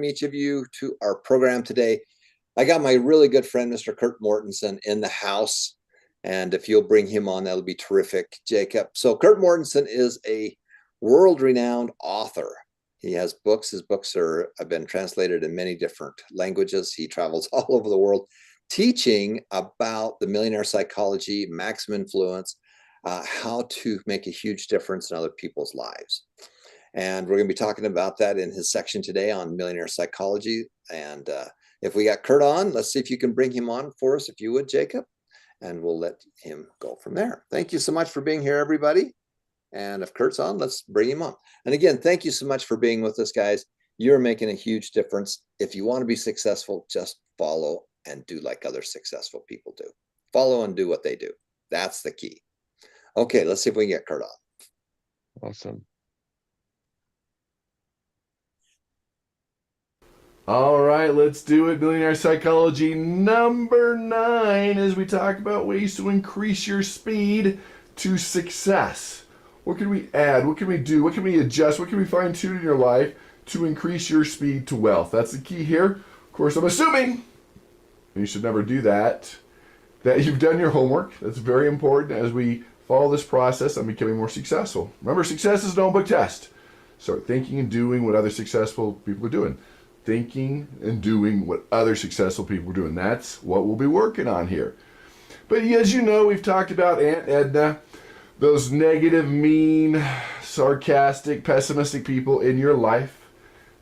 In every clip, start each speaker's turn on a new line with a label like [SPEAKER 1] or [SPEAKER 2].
[SPEAKER 1] each of you to our program today. I got my really good friend, Mr. Kurt Mortensen, in the house. And if you'll bring him on, that'll be terrific, Jacob. So Kurt Mortensen is a world-renowned author. He has books. His books have been translated in many different languages. He travels all over the world teaching about the millionaire psychology, maximum influence, how to make a huge difference in other people's lives. And we're going to be talking about that in his section today on millionaire psychology. And if we got Kurt on, let's see if you can bring him on for us, if you would, Jacob. And we'll let him go from there. Thank you so much for being here, everybody. And if Kurt's on, let's bring him on. And again, thank you so much for being with us, guys. You're making a huge difference. If you want to be successful, just follow and do like other successful people do. Follow and do what they do. That's the key. Okay, let's see if we can get Kurt on.
[SPEAKER 2] Awesome.
[SPEAKER 3] All right, let's do it. Millionaire Psychology number 9 as we talk about ways to increase your speed to success. What can we add? What can we do? What can we adjust? What can we fine tune in your life to increase your speed to wealth? That's the key here. Of course, I'm assuming, and you should never do that you've done your homework. That's very important as we follow this process on becoming more successful. Remember, success is an own book test. Start thinking and doing what other successful people are doing. Thinking and doing what other successful people are doing. That's what we'll be working on here. But as you know, we've talked about Aunt Edna, those negative, mean, sarcastic, pessimistic people in your life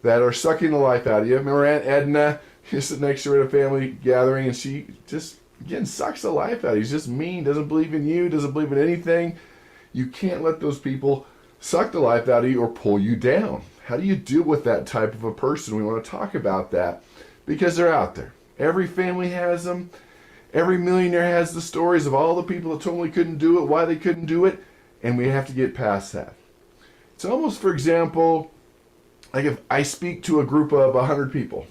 [SPEAKER 3] that are sucking the life out of you. Remember Aunt Edna? You sit next to her at a family gathering and she just, again, sucks the life out of you. She's just mean, doesn't believe in you, doesn't believe in anything. You can't let those people suck the life out of you or pull you down. How do you deal with that type of a person? We want to talk about that because they're out there. Every family has them. Every millionaire has the stories of all the people that totally couldn't do it, why they couldn't do it, and we have to get past that. It's almost, for example, like if I speak to a group of 100 people,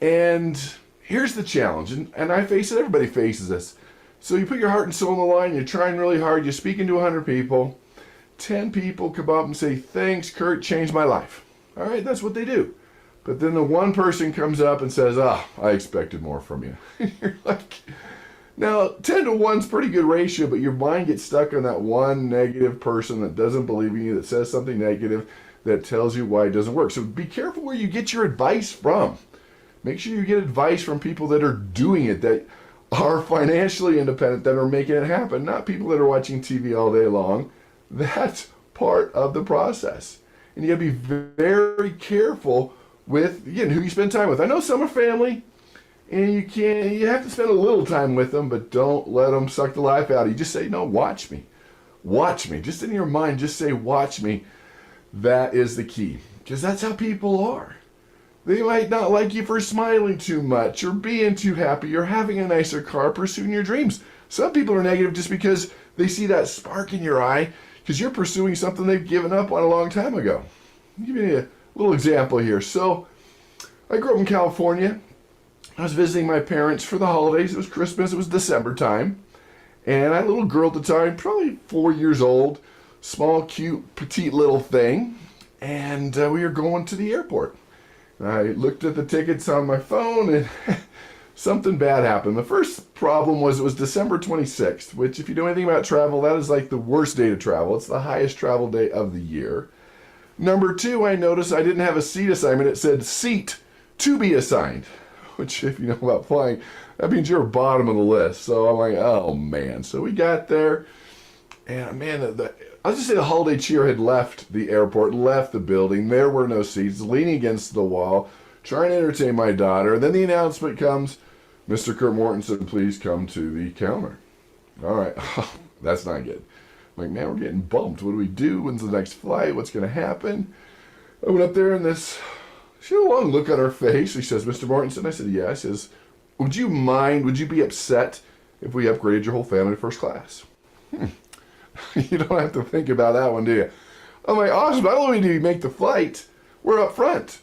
[SPEAKER 3] and here's the challenge, and I face it, everybody faces this. So you put your heart and soul on the line, you're trying really hard, you're speaking to 100 people, 10 people come up and say, thanks, Kurt, changed my life. All right, that's what they do. But then the one person comes up and says, I expected more from you. You're like, now 10 to 1's pretty good ratio, but your mind gets stuck on that one negative person that doesn't believe in you, that says something negative, that tells you why it doesn't work. So be careful where you get your advice from. Make sure you get advice from people that are doing it, that are financially independent, that are making it happen, not people that are watching TV all day long. That's part of the process. And you gotta be very careful with, again, who you spend time with. I know some are family, and you have to spend a little time with them, but don't let them suck the life out of you. Just say, no, watch me. Watch me. Just in your mind, just say, watch me. That is the key. Because that's how people are. They might not like you for smiling too much, or being too happy, or having a nicer car, pursuing your dreams. Some people are negative just because they see that spark in your eye, because you're pursuing something they've given up on a long time ago. I'll give you a little example here. So, I grew up in California. I was visiting my parents for the holidays. It was Christmas. It was December time. And I had a little girl at the time, probably 4 years old, small, cute, petite little thing. And we were going to the airport. I looked at the tickets on my phone and something bad happened. The first problem was it was December 26th, which if you know anything about travel, that is like the worst day to travel. It's the highest travel day of the year. Number 2, I noticed I didn't have a seat assignment. It said seat to be assigned, which if you know about flying, that means you're bottom of the list. So I'm like, oh man. So we got there and man, I'll just say the holiday cheer had left the airport, left the building. There were no seats, leaning against the wall, trying to entertain my daughter. And then the announcement comes, Mr. Kurt Mortensen, please come to the counter. All right, that's not good. I'm like, man, we're getting bumped. What do we do? When's the next flight? What's going to happen? I went up there and she had a long look on her face. She says, Mr. Mortensen? I said, yeah. She says, would you be upset if we upgraded your whole family to first class? You don't have to think about that one, do you? I'm like, awesome. Not only do you make the flight, we're up front.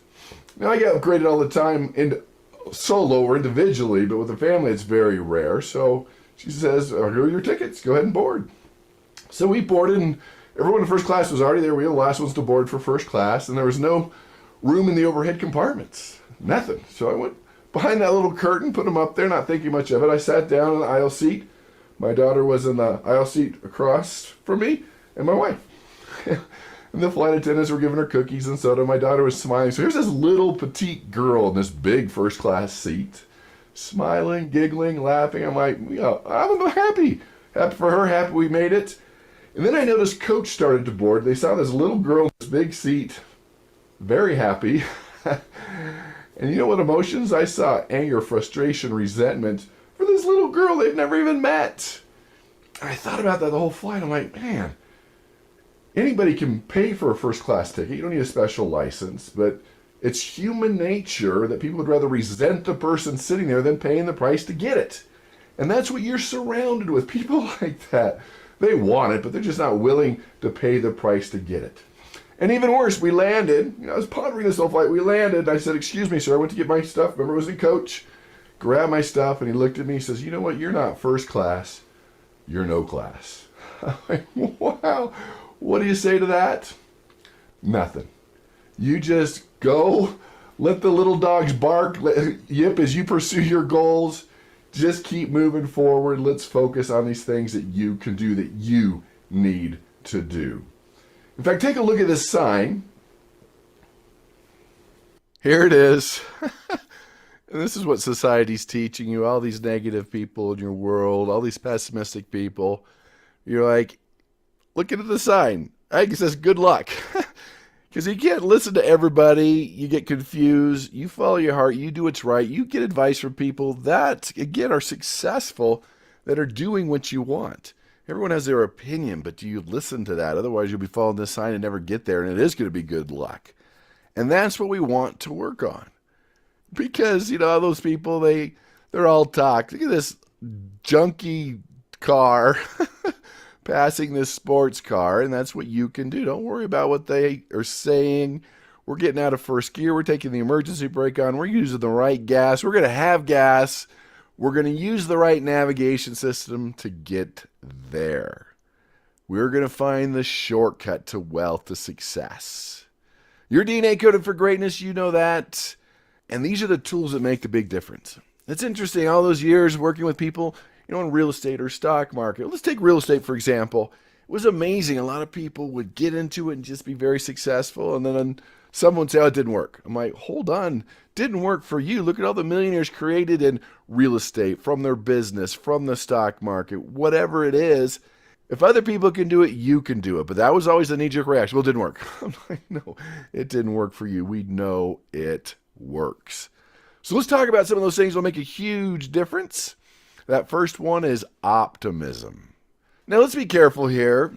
[SPEAKER 3] Now, I get upgraded all the time solo or individually, but with a family, it's very rare. So she says, here are your tickets. Go ahead and board. So we boarded, and everyone in first class was already there. We were the last ones to board for first class, and there was no room in the overhead compartments. Nothing. So I went behind that little curtain, put them up there, not thinking much of it. I sat down in the aisle seat. My daughter was in the aisle seat across from me, and my wife. And the flight attendants were giving her cookies and soda. My daughter was smiling. So here's this little petite girl in this big first class seat, smiling, giggling, laughing. I'm like, yeah, I'm happy. Happy for her, happy we made it. And then I noticed Coach started to board. They saw this little girl in this big seat, very happy. And you know what emotions? I saw anger, frustration, resentment for this little girl they've never even met. And I thought about that the whole flight. I'm like, man, anybody can pay for a first class ticket. You don't need a special license, but it's human nature that people would rather resent the person sitting there than paying the price to get it. And that's what you're surrounded with. People like that. They want it, but they're just not willing to pay the price to get it. And even worse, we landed. I was pondering this whole flight. We landed, and I said, excuse me, sir, I went to get my stuff. Remember, it was in Coach. Grabbed my stuff, and he looked at me. He says, you know what? You're not first class. You're no class. I'm like, wow. What do you say to that? Nothing. You just go, let the little dogs bark, yip as you pursue your goals. Just keep moving forward. Let's focus on these things that you can do, that you need to do. In fact, take a look at this sign. Here it is. And this is what society's teaching you, all these negative people in your world, all these pessimistic people. You're like, looking at the sign. I think it says good luck. Because you can't listen to everybody. You get confused. You follow your heart. You do what's right. You get advice from people that, again, are successful, that are doing what you want. Everyone has their opinion, but do you listen to that? Otherwise, you'll be following this sign and never get there, and it is going to be good luck. And that's what we want to work on. Because, all those people, they're all talk. Look at this junky car passing this sports car, and that's what you can do. Don't worry about what they are saying. We're getting out of first gear. We're taking the emergency brake on. We're using the right gas. We're going to have gas. We're going to use the right navigation system to get there. We're going to find the shortcut to wealth, to success. Your DNA coded for greatness, you know that. And these are the tools that make a big difference. It's interesting, all those years working with people, in real estate or stock market. Let's take real estate, for example. It was amazing. A lot of people would get into it and just be very successful. And then someone would say, oh, it didn't work. I'm like, hold on. Didn't work for you. Look at all the millionaires created in real estate, from their business, from the stock market, whatever it is. If other people can do it, you can do it. But that was always the knee-jerk reaction. Well, it didn't work. I'm like, no, it didn't work for you. We know it works. So let's talk about some of those things that will make a huge difference. That first one is optimism. Now, let's be careful here.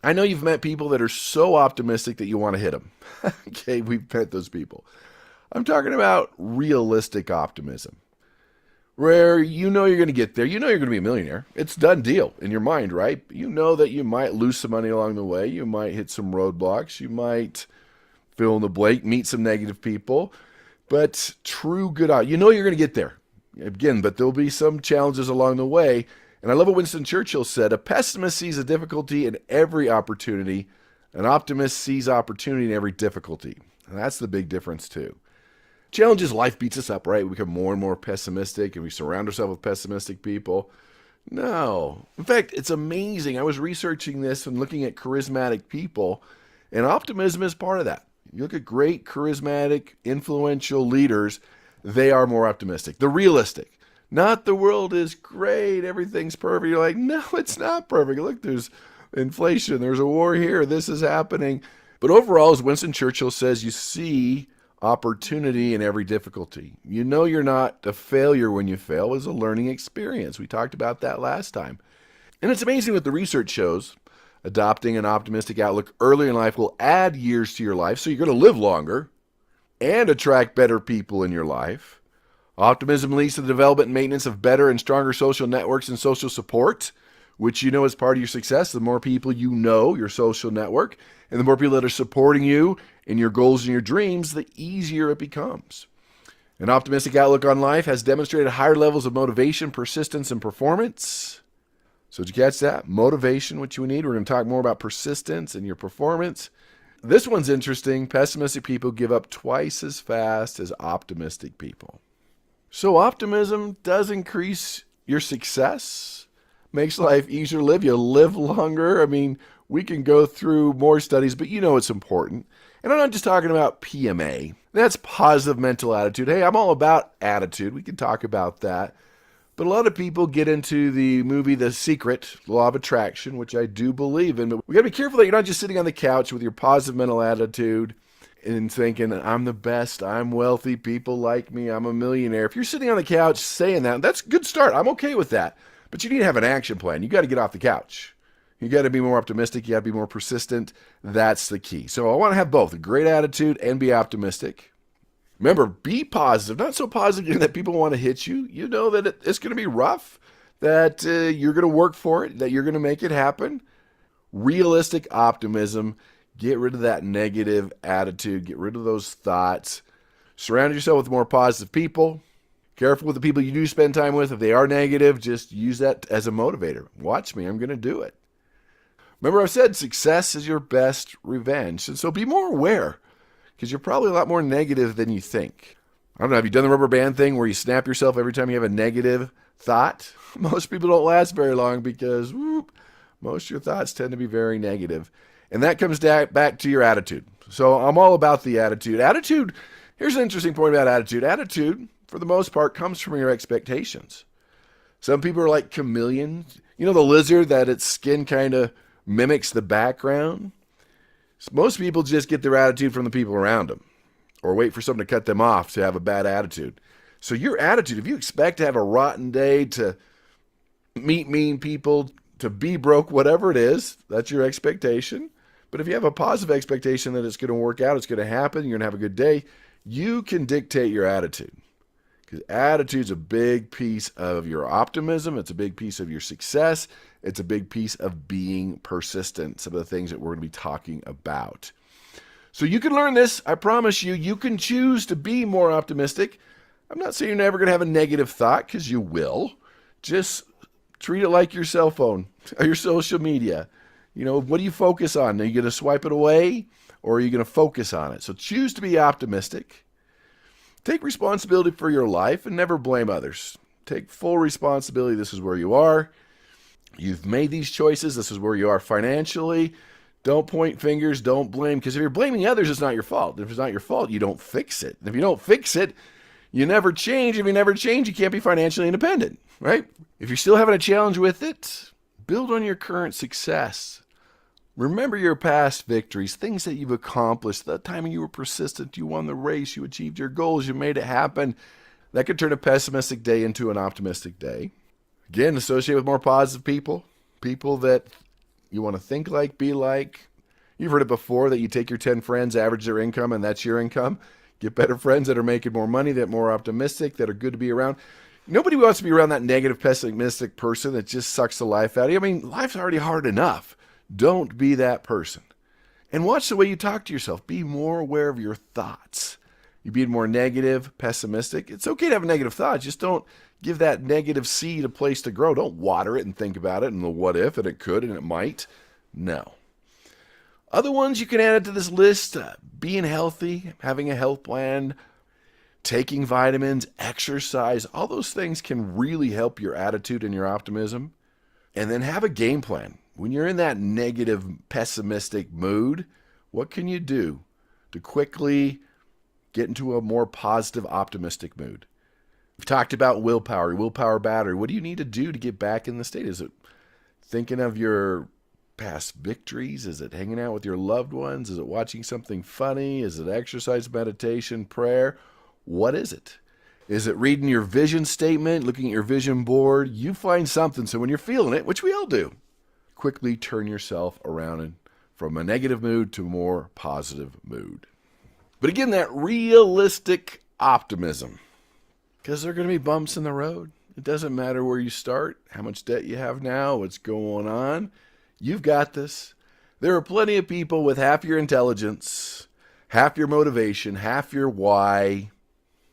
[SPEAKER 3] I know you've met people that are so optimistic that you want to hit them. Okay, we've met those people. I'm talking about realistic optimism, where you're going to get there. You're going to be a millionaire. It's a done deal in your mind, right? You know that you might lose some money along the way. You might hit some roadblocks. You might fill in the blank, meet some negative people. But true good, you're going to get there. Again, but there'll be some challenges along the way. And I love what Winston Churchill said, a pessimist sees a difficulty in every opportunity. An optimist sees opportunity in every difficulty. And that's the big difference too. Challenges, life beats us up, right? We become more and more pessimistic and we surround ourselves with pessimistic people. No. In fact, it's amazing. I was researching this and looking at charismatic people, and optimism is part of that. You look at great, charismatic, influential leaders, they are more optimistic. The realistic. Not the world is great, everything's perfect. You're like, no, it's not perfect. Look, there's inflation, there's a war here, this is happening. But overall, as Winston Churchill says, you see opportunity in every difficulty. You know you're not a failure when you fail. It's a learning experience. We talked about that last time. And it's amazing what the research shows. Adopting an optimistic outlook early in life will add years to your life, so you're going to live longer and attract better people in your life. Optimism leads to the development and maintenance of better and stronger social networks and social support, which you know is part of your success. The more people you know, your social network, and the more people that are supporting you in your goals and your dreams, the easier it becomes. An optimistic outlook on life has demonstrated higher levels of motivation, persistence, and performance. So did you catch that? Motivation, what you need. We're going to talk more about persistence and your performance. This one's interesting. Pessimistic people give up twice as fast as optimistic people. So optimism does increase your success, makes life easier to live. You live longer. I mean, we can go through more studies, but you know it's important. And I'm not just talking about PMA. That's positive mental attitude. Hey, I'm all about attitude. We can talk about that. But a lot of people get into the movie The Secret, Law of Attraction, which I do believe in. But we got to be careful that you're not just sitting on the couch with your positive mental attitude and thinking, I'm the best, I'm wealthy, people like me, I'm a millionaire. If you're sitting on the couch saying that, that's a good start. I'm okay with that. But you need to have an action plan. You got to get off the couch. You got to be more optimistic. You got to be more persistent. That's the key. So I want to have both a great attitude and be optimistic. Remember, be positive, not so positive that people want to hit you. You know that it's going to be rough, that you're going to work for it, that you're going to make it happen. Realistic optimism. Get rid of that negative attitude. Get rid of those thoughts. Surround yourself with more positive people. Careful with the people you do spend time with. If they are negative, just use that as a motivator. Watch me, I'm going to do it. Remember, I've said success is your best revenge. And so be more aware, because you're probably a lot more negative than you think. I don't know, have you done the rubber band thing where you snap yourself every time you have a negative thought? Most people don't last very long because most of your thoughts tend to be very negative. And that comes back to your attitude. So I'm all about the attitude. Attitude, here's an interesting point about attitude. Attitude, for the most part, comes from your expectations. Some people are like chameleons. You know the lizard that its skin kind of mimics the background? Most people just get their attitude from the people around them or wait for someone to cut them off to have a bad attitude. So your attitude, if you expect to have a rotten day, to meet mean people, to be broke, whatever it is, that's your expectation. But if you have a positive expectation that it's going to work out, it's going to happen, you're going to have a good day, you can dictate your attitude. Because attitude's a big piece of your optimism. It's a big piece of your success. It's a big piece of being persistent. Some of the things that we're going to be talking about. So you can learn this. I promise you, you can choose to be more optimistic. I'm not saying you're never going to have a negative thought, because you will. Just treat it like your cell phone or your social media. You know, what do you focus on? Are you going to swipe it away, or are you going to focus on it? So choose to be optimistic. Take responsibility for your life and never blame others. Take full responsibility. This is where you are. You've made these choices. This is where you are financially. Don't point fingers. Don't blame. Because if you're blaming others, it's not your fault. If it's not your fault, you don't fix it. And if you don't fix it, you never change. If you never change, you can't be financially independent, right? If you're still having a challenge with it, build on your current success. Remember your past victories, things that you've accomplished, the time when you were persistent, you won the race, you achieved your goals, you made it happen. That could turn a pessimistic day into an optimistic day. Again, associate with more positive people, people that you want to think like, be like. You've heard it before that you take your 10 friends, average their income, and that's your income. Get better friends that are making more money, that are more optimistic, that are good to be around. Nobody wants to be around that negative, pessimistic person that just sucks the life out of you. I mean, life's already hard enough. Don't be that person. And watch the way you talk to yourself. Be more aware of your thoughts. You being more negative, pessimistic. It's okay to have negative thoughts. Just don't give that negative seed a place to grow. Don't water it and think about it and the what if and it could and it might. No. Other ones you can add to this list, being healthy, having a health plan, taking vitamins, exercise, all those things can really help your attitude and your optimism. And then have a game plan. When you're in that negative, pessimistic mood, what can you do to quickly get into a more positive, optimistic mood? We've talked about willpower battery. What do you need to do to get back in the state? Is it thinking of your past victories? Is it hanging out with your loved ones? Is it watching something funny? Is it exercise, meditation, prayer? What is it? Is it reading your vision statement, looking at your vision board? You find something. So when you're feeling it, which we all do, quickly turn yourself around from a negative mood to a more positive mood. But again, that realistic optimism, because there are going to be bumps in the road. It doesn't matter where you start, how much debt you have now, what's going on. You've got this. There are plenty of people with half your intelligence, half your motivation, half your why,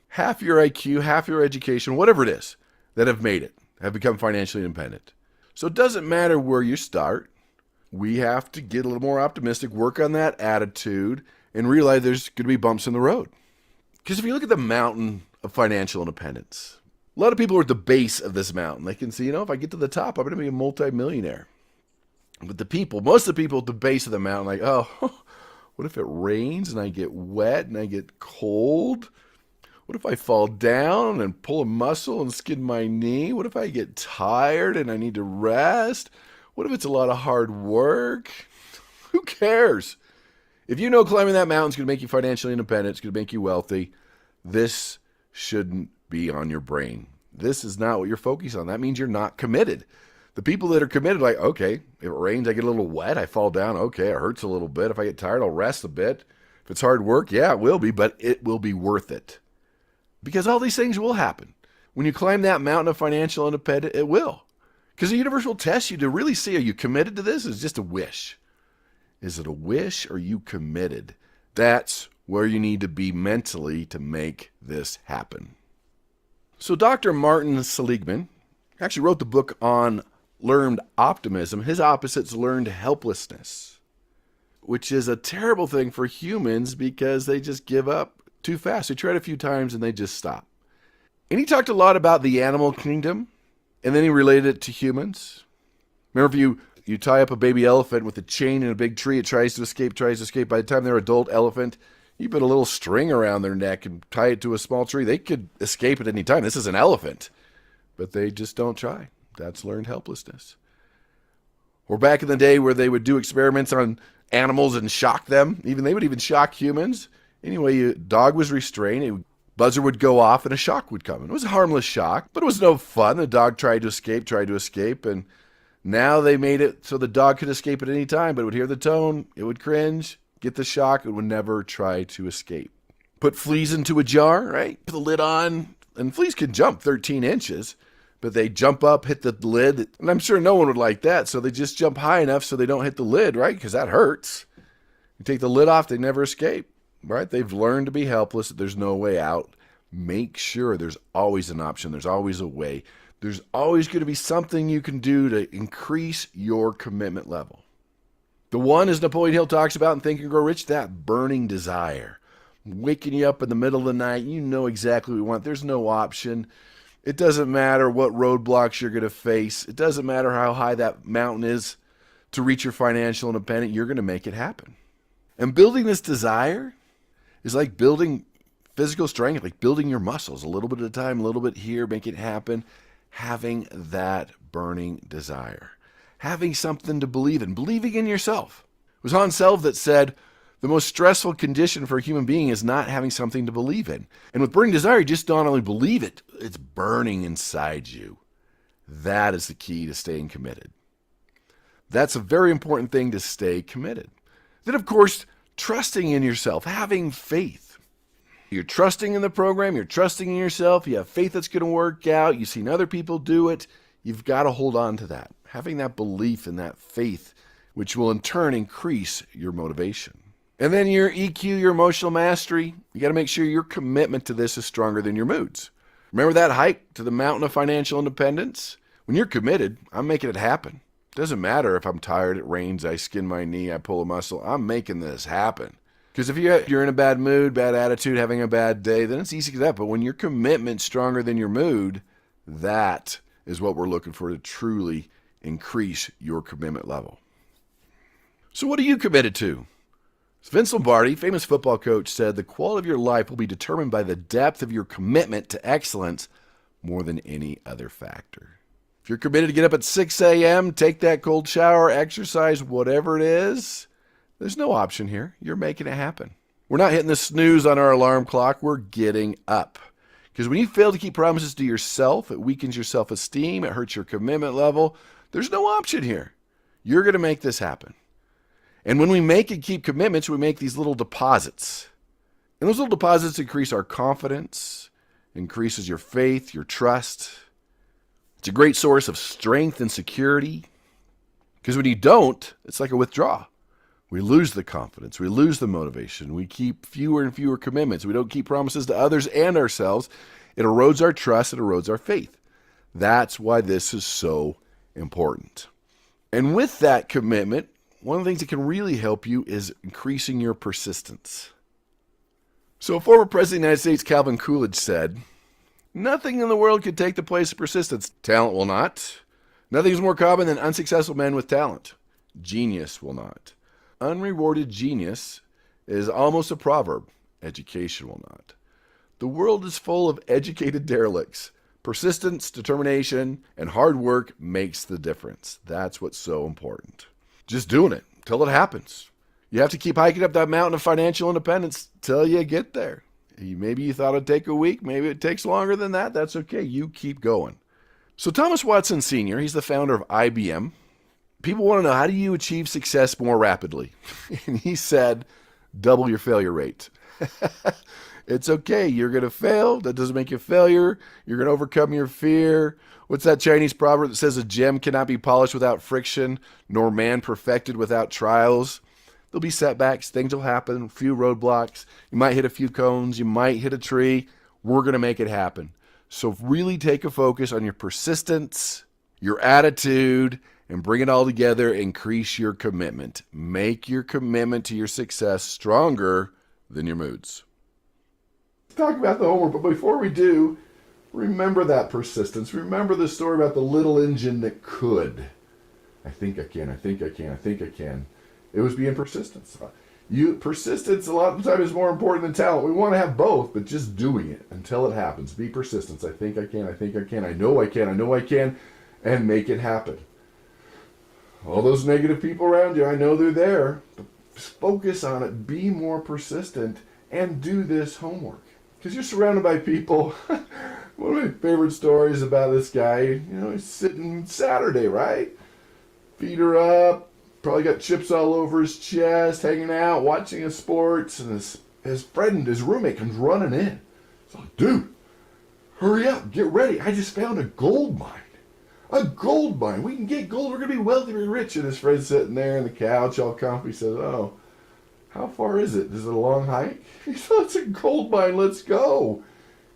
[SPEAKER 3] half your IQ, half your education, whatever it is, that have made it, have become financially independent. So it doesn't matter where you start. we have to get a little more optimistic, work on that attitude, and realize there's going to be bumps in the road. Because if you look at the mountain of financial independence, a lot of people are at the base of this mountain. They can see, if I get to the top, I'm going to be a multimillionaire. But most of the people at the base of the mountain, like, oh, what if it rains and I get wet and I get cold? What if I fall down and pull a muscle and skin my knee? What if I get tired and I need to rest? What if it's a lot of hard work? Who cares? If you know climbing that mountain is going to make you financially independent, it's going to make you wealthy, this shouldn't be on your brain. This is not what you're focused on. That means you're not committed. The people that are committed, like, okay, if it rains, I get a little wet, I fall down, okay, it hurts a little bit. If I get tired, I'll rest a bit. If it's hard work, yeah, it will be, but it will be worth it. Because all these things will happen. When you climb that mountain of financial independence, it will. Because the universe will test you to really see, are you committed to this? It's just a wish. Is it a wish or are you committed? That's where you need to be mentally to make this happen. So Dr. Martin Seligman actually wrote the book on learned optimism. His opposite's learned helplessness, which is a terrible thing for humans because they just give up too fast. They try it a few times and they just stop. And he talked a lot about the animal kingdom, and then he related it to humans. Remember, if you tie up a baby elephant with a chain in a big tree, it tries to escape. By the time they're an adult elephant, you put a little string around their neck and tie it to a small tree. They could escape at any time. This is an elephant, but they just don't try. That's learned helplessness. Or back in the day where they would do experiments on animals and shock them. They would even shock humans. Anyway, a dog was restrained. A buzzer would go off and a shock would come. It was a harmless shock, but it was no fun. The dog tried to escape, and now they made it so the dog could escape at any time, but it would hear the tone, it would cringe, get the shock, it would never try to escape. Put fleas into a jar, right? Put the lid on, and fleas can jump 13 inches, but they jump up, hit the lid, and I'm sure no one would like that, so they just jump high enough so they don't hit the lid, right? Because that hurts. You take the lid off, they never escape, right? They've learned to be helpless. There's no way out. Make sure there's always an option. There's always a way. There's always going to be something you can do to increase your commitment level. The one, as Napoleon Hill talks about in Think and Grow Rich, that burning desire. Waking you up in the middle of the night, you know exactly what you want. There's no option. It doesn't matter what roadblocks you're going to face. It doesn't matter how high that mountain is to reach your financial independence. You're going to make it happen. And building this desire is like building physical strength, like building your muscles a little bit at a time, a little bit here, make it happen. Having that burning desire, having something to believe in, believing in yourself. It was Hans Self that said, the most stressful condition for a human being is not having something to believe in. And with burning desire, you just don't only believe it, it's burning inside you. That is the key to staying committed. That's a very important thing, to stay committed. Then, of course, trusting in yourself, having faith. You're trusting in the program, you're trusting in yourself, you have faith that's going to work out, you've seen other people do it, you've got to hold on to that. Having that belief and that faith, which will in turn increase your motivation. And then your EQ, your emotional mastery, you got to make sure your commitment to this is stronger than your moods. Remember that hike to the mountain of financial independence? When you're committed, I'm making it happen. It doesn't matter if I'm tired, it rains, I skin my knee, I pull a muscle, I'm making this happen. Because if you're in a bad mood, bad attitude, having a bad day, then it's easy to do that. But when your commitment's stronger than your mood, that is what we're looking for to truly increase your commitment level. So what are you committed to? Vince Lombardi, famous football coach, said the quality of your life will be determined by the depth of your commitment to excellence more than any other factor. If you're committed to get up at 6 a.m., take that cold shower, exercise, whatever it is, there's no option here. You're making it happen. We're not hitting the snooze on our alarm clock. We're getting up. Because when you fail to keep promises to yourself, it weakens your self-esteem. It hurts your commitment level. There's no option here. You're going to make this happen. And when we make and keep commitments, we make these little deposits. And those little deposits increase our confidence, increases your faith, your trust. It's a great source of strength and security. Because when you don't, it's like a withdrawal. We lose the confidence. We lose the motivation. We keep fewer and fewer commitments. We don't keep promises to others and ourselves. It erodes our trust. It erodes our faith. That's why this is so important. And with that commitment, one of the things that can really help you is increasing your persistence. So, former President of the United States, Calvin Coolidge, said, "Nothing in the world could take the place of persistence. Talent will not. Nothing is more common than unsuccessful men with talent. Genius will not. Unrewarded genius is almost a proverb. Education will not. The world is full of educated derelicts. Persistence, determination, and hard work makes the difference. That's what's so important. Just doing it until it happens. You have to keep hiking up that mountain of financial independence till you get there. Maybe you thought it'd take a week. Maybe it takes longer than that. That's okay. You keep going." So Thomas Watson Sr., he's the founder of IBM. People want to know, how do you achieve success more rapidly? And he said, double your failure rate. It's okay. You're going to fail. That doesn't make you a failure. You're going to overcome your fear. What's that Chinese proverb that says a gem cannot be polished without friction, nor man perfected without trials? There'll be setbacks. Things will happen. A few roadblocks. You might hit a few cones. You might hit a tree. We're going to make it happen. So really take a focus on your persistence, your attitude, and bring it all together. Increase your commitment. Make your commitment to your success stronger than your moods. Let's talk about the homework, but before we do, remember that persistence. Remember the story about the little engine that could. I think I can, I think I can, I think I can. It was being persistent. Persistence a lot of the time is more important than talent. We want to have both, but just doing it until it happens. Be persistent. I think I can, I think I can, I know I can, I know I can, and make it happen. All those negative people around you, I know they're there. But focus on it. Be more persistent and do this homework. Because you're surrounded by people. One of my favorite stories about this guy, he's sitting Saturday, right? Feet are up. Probably got chips all over his chest, hanging out, watching his sports, and his friend, his roommate, comes running in. He's like, "Dude, hurry up, get ready. I just found a gold mine. A gold mine. We can get gold. We're going to be wealthy, we're rich." And his friend's sitting there on the couch, all comfy. He says, "Oh, how far is it? Is it a long hike?" He said, "It's a gold mine. Let's go."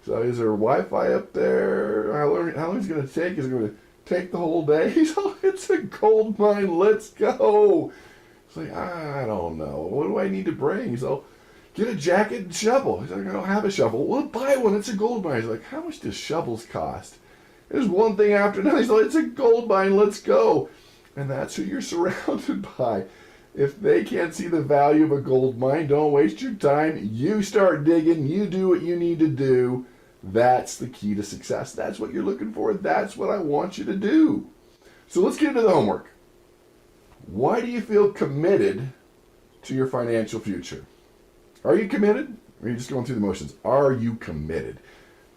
[SPEAKER 3] So is there Wi-Fi up there? How long is it going to take? Is it going to take the whole day? He's like, "It's a gold mine. Let's go." It's like, "I don't know. What do I need to bring?" He's like, "Get a jacket and shovel." He's like, "I don't have a shovel." "Well, buy one. It's a gold mine." He's like, "How much does shovels cost?" There's one thing after another. He's like, "It's a gold mine. Let's go." And that's who you're surrounded by. If they can't see the value of a gold mine, don't waste your time. You start digging. You do what you need to do. That's the key to success. That's what you're looking for. That's what I want you to do. So let's get into the homework. Why do you feel committed to your financial future? Are you committed? Or are you just going through the motions? Are you committed?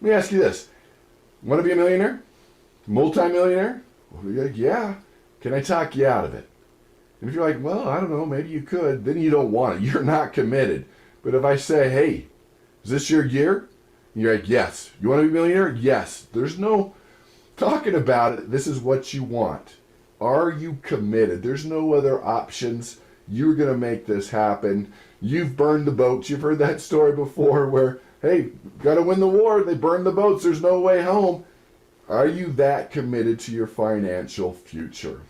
[SPEAKER 3] Let me ask you this. Want to be a millionaire? Multi-millionaire? Well, you're like, yeah. Can I talk you out of it? And if you're like, well, I don't know, maybe you could, then you don't want it. You're not committed. But if I say, hey, is this your year? And you're like, yes. You want to be a millionaire? Yes. There's no talking about it. This is what you want. Are you committed? There's no other options. You're going to make this happen. You've burned the boats. You've heard that story before where, hey, got to win the war. They burned the boats. There's no way home. Are you that committed to your financial future?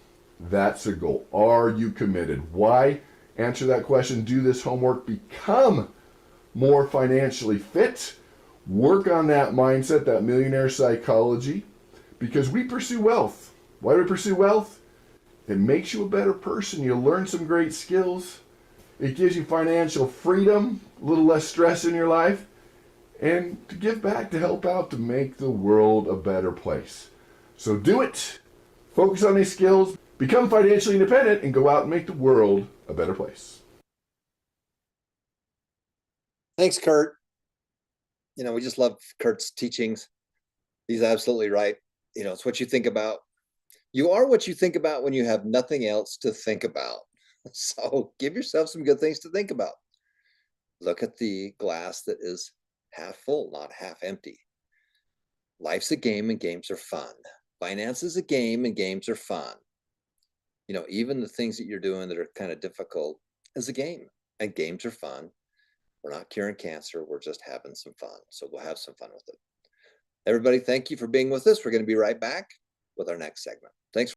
[SPEAKER 3] That's a goal. Are you committed? Why? Answer that question. Do this homework. Become more financially fit. Work on that mindset, that millionaire psychology, because we pursue wealth. Why do we pursue wealth? It makes you a better person. You learn some great skills. It gives you financial freedom, a little less stress in your life, and to give back, to help out, to make the world a better place. So do it. Focus on these skills. Become financially independent and go out and make the world a better place.
[SPEAKER 1] Thanks, Kurt. We just love Kurt's teachings. He's absolutely right. It's what you think about. You are what you think about when you have nothing else to think about. So give yourself some good things to think about. Look at the glass that is half full, not half empty. Life's a game and games are fun. Finance is a game and games are fun. Even the things that you're doing that are kind of difficult is a game, and games are fun. We're not curing cancer. We're just having some fun. So we'll have some fun with it. Everybody, thank you for being with us. We're going to be right back with our next segment.